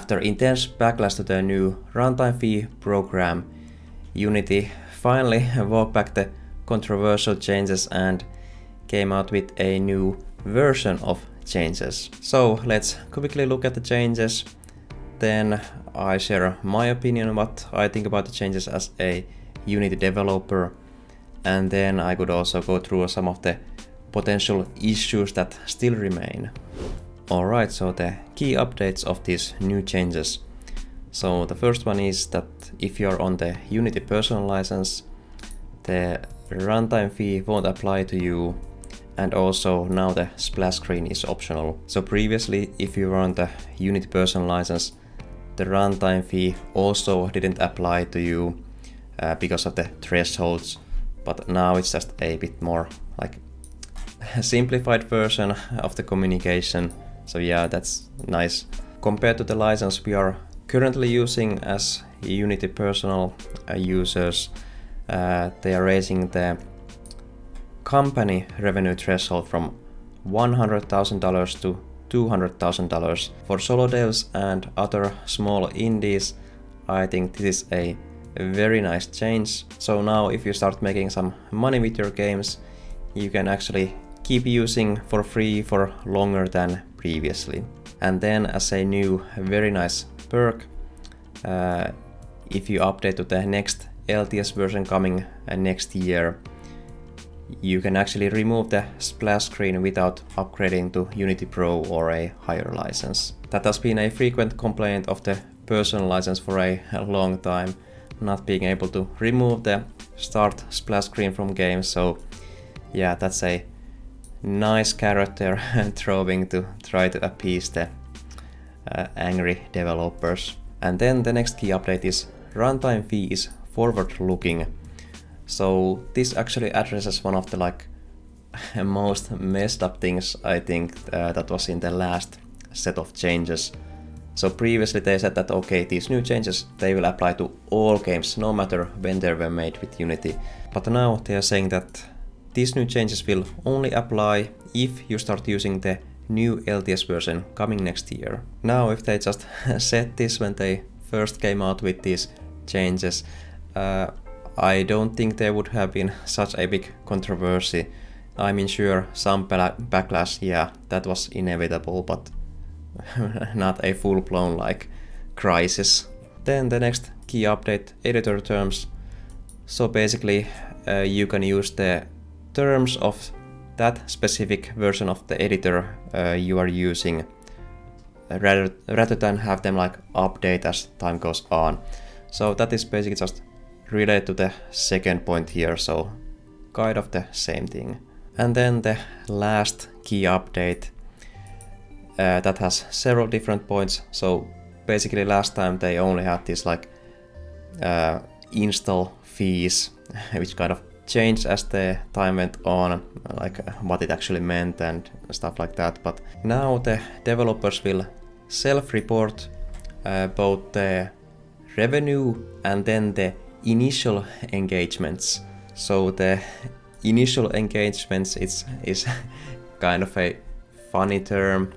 After intense backlash to the new runtime fee program, Unity finally walked back the controversial changes and came out with a new version of changes. So let's quickly look at the changes. Then I share my opinion what I think about the changes as a Unity developer. And then I could also go through some of the potential issues that still remain. Alright, so the key updates of these new changes. So the first one is that if you're on the Unity personal license, the runtime fee won't apply to you, and also now the splash screen is optional. So previously, if you were on the Unity personal license, the runtime fee also didn't apply to you because of the thresholds, but now it's just a bit more like simplified version of the communication. So yeah, that's nice. Compared to the license we are currently using as Unity personal users, they are raising the company revenue threshold from $100,000 to $200,000. For solo devs and other small indies, I think this is a very nice change. So now if you start making some money with your games, you can actually keep using for free for longer than previously. And then as a new very nice perk, if you update to the next LTS version coming next year, you can actually remove the splash screen without upgrading to Unity Pro or a higher license. That has been a frequent complaint of the personal license for a long time, not being able to remove the start splash screen from games. So yeah, that's a nice carrot there throwing to try to appease the angry developers. And then the next key update is runtime fee is forward-looking. So this actually addresses one of the most messed up things I think that was in the last set of changes. So previously they said that okay, these new changes, they will apply to all games no matter when they were made with Unity. But now they are saying that these new changes will only apply if you start using the new LTS version coming next year. Now if they just said this when they first came out with these changes, I don't think there would have been such a big controversy. I mean, sure, some backlash, yeah, that was inevitable, but not a full-blown crisis. Then the next key update, editor terms. So basically, you can use the terms of that specific version of the editor you are using, rather than have them update as time goes on. So that is basically just related to the second point here, so kind of the same thing. And then the last key update that has several different points. So basically last time they only had these install fees, which kind of changed as the time went on, what it actually meant and stuff like that. But now the developers will self-report both the revenue and then the initial engagements. So the initial engagements is kind of a funny term,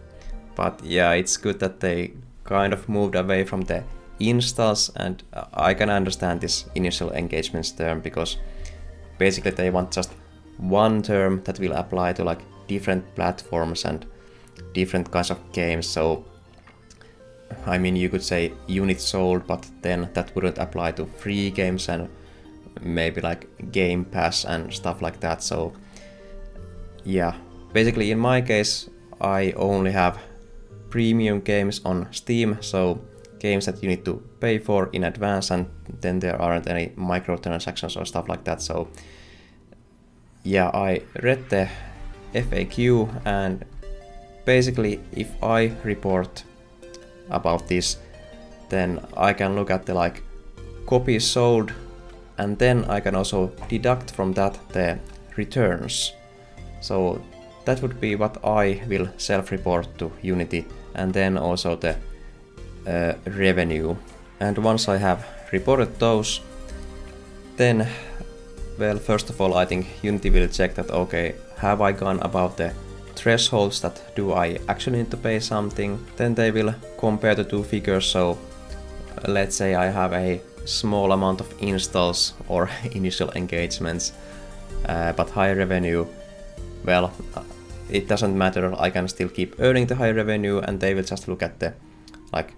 but yeah, it's good that they kind of moved away from the installs, and I can understand this initial engagements term because basically they want just one term that will apply to different platforms and different kinds of games. So I mean, you could say unit sold, but then that wouldn't apply to free games and maybe Game Pass and stuff like that. So yeah, basically in my case, I only have premium games on Steam, so games that you need to pay for in advance, and then there aren't any microtransactions or stuff like that. So yeah, I read the FAQ, and basically if I report about this, then I can look at the copies sold, and then I can also deduct from that the returns. So that would be what I will self-report to Unity, and then also the revenue. And once I have reported those, then, well, first of all, I think Unity will check that, okay, have I gone above the thresholds that do I actually need to pay something. Then they will compare the two figures. So let's say I have a small amount of installs or initial engagements, but high revenue. Well, it doesn't matter. I can still keep earning the high revenue, and they will just look at the like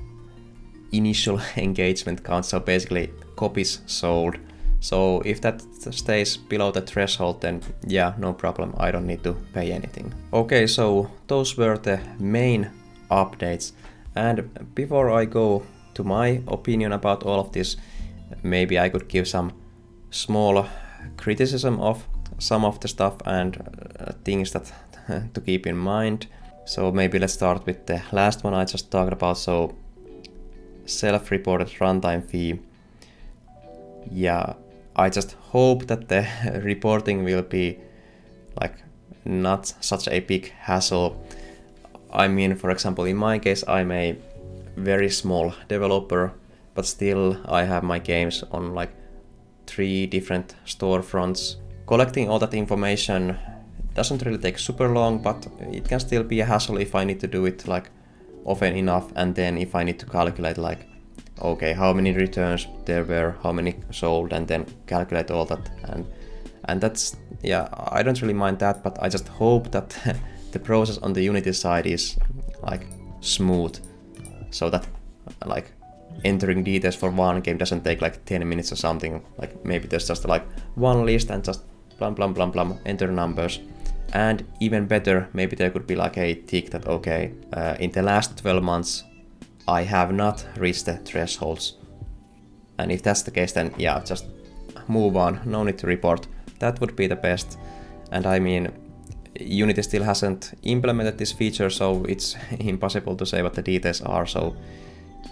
initial engagement count. So basically copies sold. So if that stays below the threshold, then yeah, no problem. I don't need to pay anything. Okay, so those were the main updates. And before I go to my opinion about all of this, maybe I could give some small criticism of some of the stuff and things that to keep in mind. So maybe let's start with the last one I just talked about. So self-reported runtime fee. Yeah, I just hope that the reporting will be like not such a big hassle. I mean, for example, in my case, I'm a very small developer, but still I have my games on like 3 different storefronts. Collecting all that information doesn't really take super long, but it can still be a hassle if I need to do it like often enough, and then if I need to calculate like, okay, how many returns there were, how many sold, and then calculate all that, and that's, yeah, I don't really mind that, but I just hope that the process on the Unity side is like smooth, so that like entering details for one game doesn't take like 10 minutes or something. Like maybe there's just like one list and just plum plum plum plum enter numbers. And even better, maybe there could be like a tick that, okay, in the last 12 months I have not reached the thresholds. And if that's the case, then yeah, just move on, no need to report. That would be the best. And I mean, Unity still hasn't implemented this feature, so it's impossible to say what the details are. So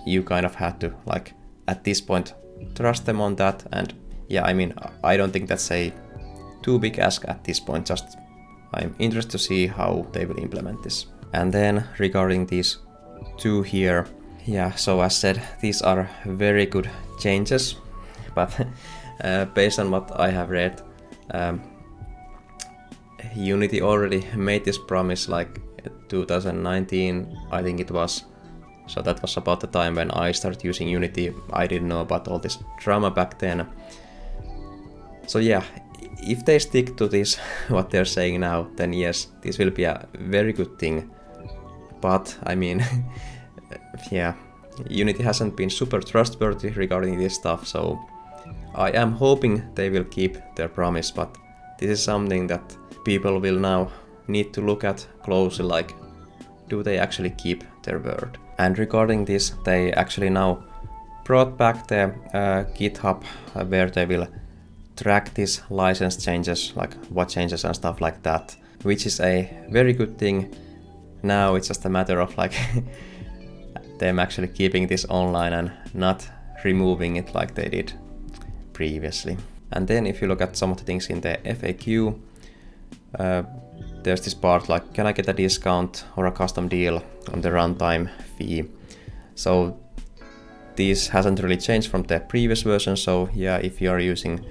you kind of had to, like, at this point, trust them on that. And yeah, I mean, I don't think that's a too big ask at this point. Just I'm interested to see how they will implement this. And then regarding these 2 here, yeah, so as said, these are very good changes, but based on what I have read, Unity already made this promise like 2019, I think it was. So that was about the time when I started using Unity. I didn't know about all this drama back then. So yeah, if they stick to this, what they're saying now, then yes, this will be a very good thing. But I mean, yeah, Unity hasn't been super trustworthy regarding this stuff, so I am hoping they will keep their promise, but this is something that people will now need to look at closely, like, do they actually keep their word? And regarding this, they actually now brought back the GitHub where they will track these license changes, like what changes and stuff like that, which is a very good thing. Now it's just a matter of like them actually keeping this online and not removing it like they did previously. And then if you look at some of the things in the FAQ, there's this part like, can I get a discount or a custom deal on the runtime fee? So this hasn't really changed from the previous version, so yeah, if you are using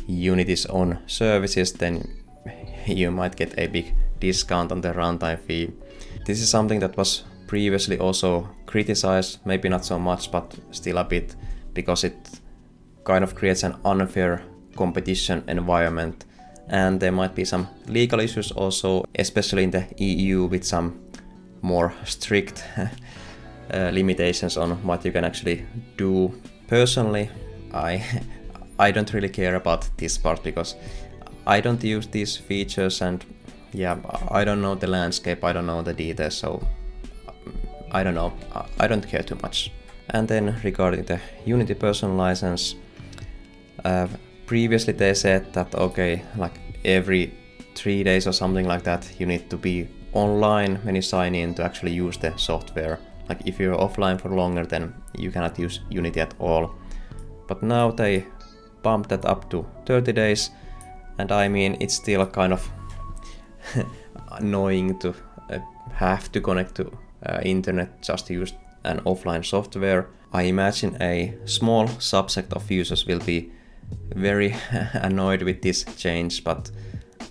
Unity's own services, then you might get a big discount on the runtime fee. This is something that was previously also criticized, maybe not so much, but still a bit, because it kind of creates an unfair competition environment, and there might be some legal issues also, especially in the EU, with some more strict limitations on what you can actually do. Personally, I don't really care about this part because I don't use these features, and yeah, I don't know the landscape, I don't know the details, so I don't know, I don't care too much. And then regarding the Unity personal license, previously they said that okay, like every 3 days or something like that, you need to be online when you sign in to actually use the software. Like if you're offline for longer, then you cannot use Unity at all. But now they bumped that up to 30 days, and I mean, it's still kind of annoying to have to connect to internet just to use an offline software. I imagine a small subset of users will be very annoyed with this change, but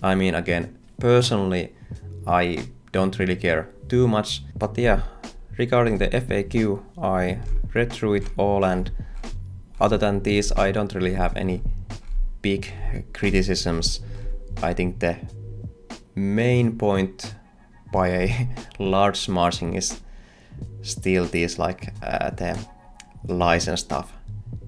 I mean, again, Personally, I don't really care too much, but yeah, regarding the FAQ, I read through it all, and other than this, I don't really have any big criticisms. I think the main point by a large margin is still this, like the license stuff.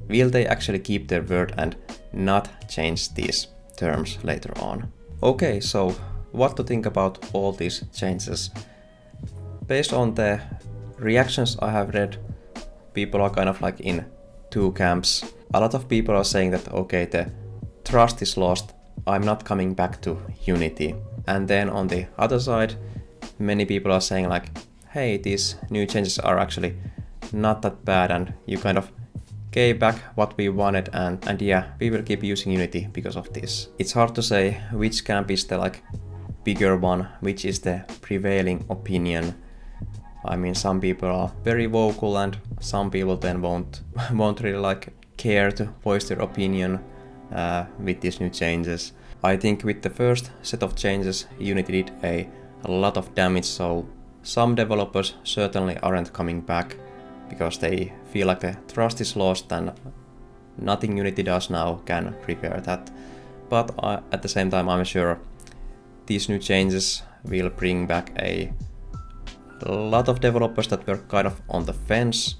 Will they actually keep their word and not change these terms later on? Okay, so what to think about all these changes? Based on the reactions I have read, people are kind of like in two camps. A lot of people are saying that okay, the trust is lost, I'm not coming back to Unity. And then on the other side, many people are saying like, hey, these new changes are actually not that bad, and you kind of gave back what we wanted, and yeah, we will keep using Unity because of this. It's hard to say which camp is the like bigger one, which is the prevailing opinion. I mean, some people are very vocal and some people then won't really like care to voice their opinion with these new changes. I think with the first set of changes, Unity did a lot of damage, so some developers certainly aren't coming back because they feel like the trust is lost and nothing Unity does now can repair that. But at the same time, I'm sure these new changes will bring back a lot of developers that were kind of on the fence.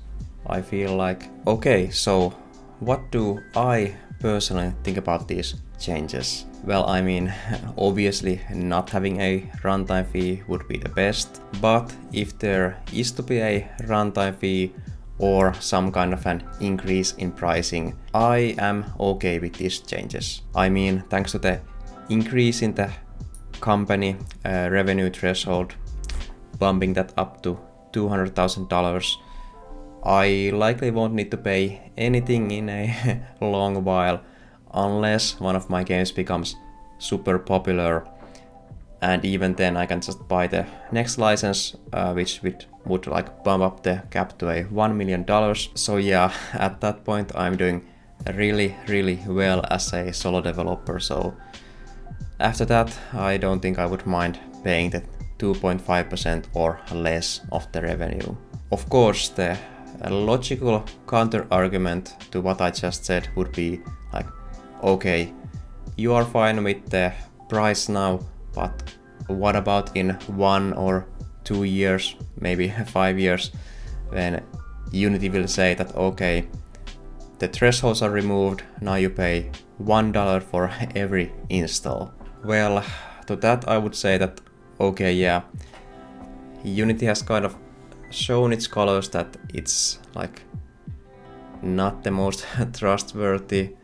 I feel like, okay, so what do I personally think about these changes? Well, I mean, obviously not having a runtime fee would be the best, but if there is to be a runtime fee or some kind of an increase in pricing, I am okay with these changes. I mean, thanks to the increase in the company revenue threshold, bumping that up to $200,000, I likely won't need to pay anything in a long while unless one of my games becomes super popular, and even then I can just buy the next license, which would like bump up the cap to a $1 million. So yeah, at that point I'm doing really well as a solo developer, so after that I don't think I would mind paying the 2.5% or less of the revenue. Of course, the logical counter argument to what I just said would be like, okay, you are fine with the price now, but what about in 1 or 2 years, maybe 5 years, when Unity will say that okay, the thresholds are removed, now you pay $1 for every install. Well, to that I would say that okay, yeah, Unity has kind of shown its colors that it's like not the most trustworthy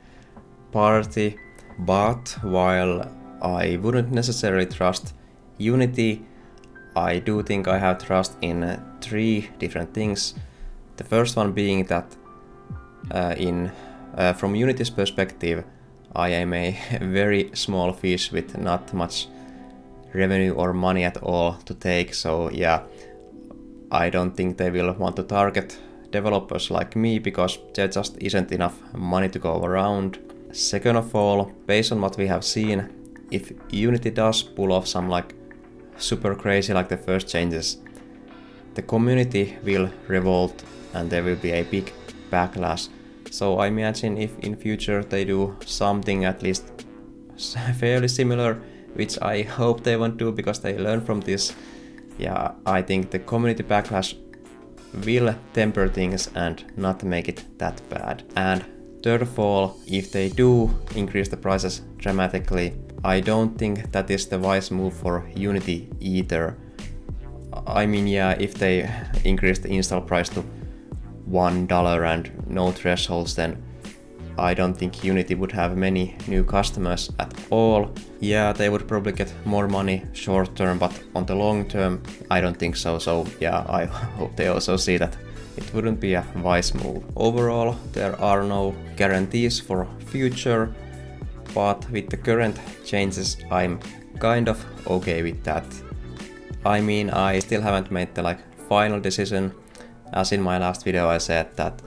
party, but while I wouldn't necessarily trust Unity, I do think I have trust in 3 different things. The first one being that from Unity's perspective, I am a very small fish with not much revenue or money at all to take, so yeah, I don't think they will want to target developers like me because there just isn't enough money to go around. Second of all, based on what we have seen, if Unity does pull off some like super crazy like the first changes, the community will revolt and there will be a big backlash. So I imagine if in future they do something at least fairly similar, which I hope they won't do because they learn from this, yeah, I think the community backlash will temper things and not make it that bad. And third of all, if they do increase the prices dramatically, I don't think that is the wise move for Unity either. I mean, yeah, if they increase the install price to $1 and no thresholds, then I don't think Unity would have many new customers at all. Yeah, they would probably get more money short term, but on the long term, I don't think so. So yeah, I hope they also see that it wouldn't be a wise move. Overall, there are no guarantees for future, but with the current changes, I'm kind of okay with that. I mean, I still haven't made the final decision. As in my last video I said that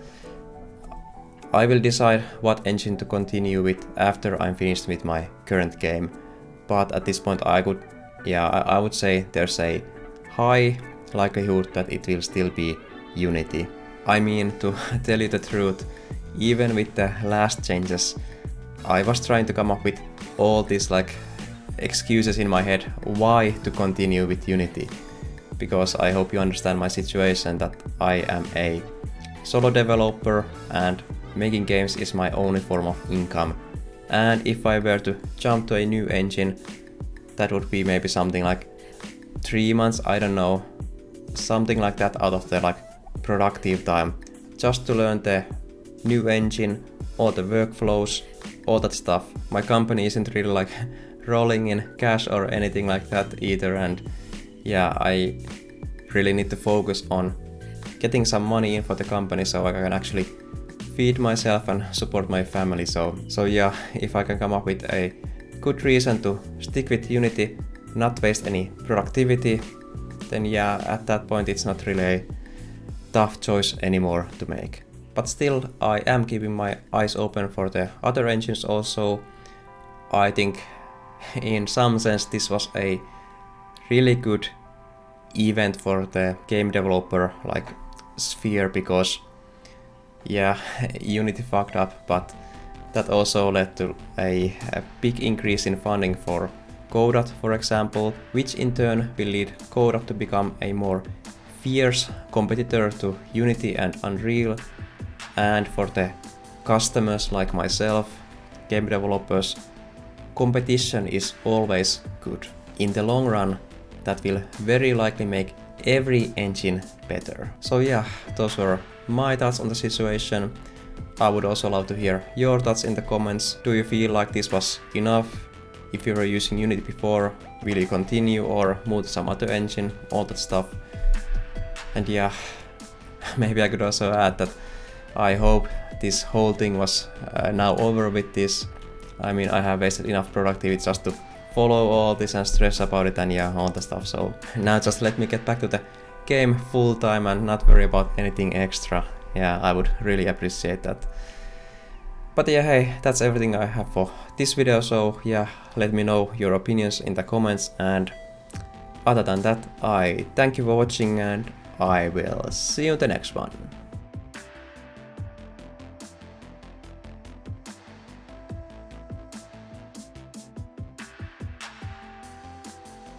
I will decide what engine to continue with after I'm finished with my current game, but at this point I could yeah, I would say there's a high likelihood that it will still be Unity. I mean, to tell you the truth, even with the last changes, I was trying to come up with all these like excuses in my head why to continue with Unity. Because I hope you understand my situation, that I am a solo developer and making games is my only form of income. And if I were to jump to a new engine, that would be maybe something like 3 months, I don't know, something like that out of the like productive time, just to learn the new engine, all the workflows, all that stuff. My company isn't really like rolling in cash or anything like that either, and yeah, I really need to focus on getting some money in for the company so I can actually feed myself and support my family. So yeah, if I can come up with a good reason to stick with Unity, not waste any productivity, then yeah, at that point it's not really a tough choice anymore to make. But still, I am keeping my eyes open for the other engines also. I think in some sense this was a really good event for the game developer like sphere, because yeah, Unity fucked up, but that also led to a big increase in funding for Godot, for example, which in turn will lead Godot to become a more fierce competitor to Unity and Unreal. And for the customers like myself, game developers, competition is always good. In the long run, that will very likely make every engine better. So yeah, those were my thoughts on the situation. I would also love to hear your thoughts in the comments. Do you feel like this was enough? If you were using Unity before, will you continue or move to some other engine? All that stuff. And yeah, maybe I could also add that I hope this whole thing was now over with this. I mean, I have wasted enough productivity just to follow all this and stress about it and yeah, all the stuff. So now just let me get back to the game full time and not worry about anything extra. Yeah, I would really appreciate that. But yeah, hey, that's everything I have for this video. So yeah, let me know your opinions in the comments, and other than that, I thank you for watching and I will see you in the next one.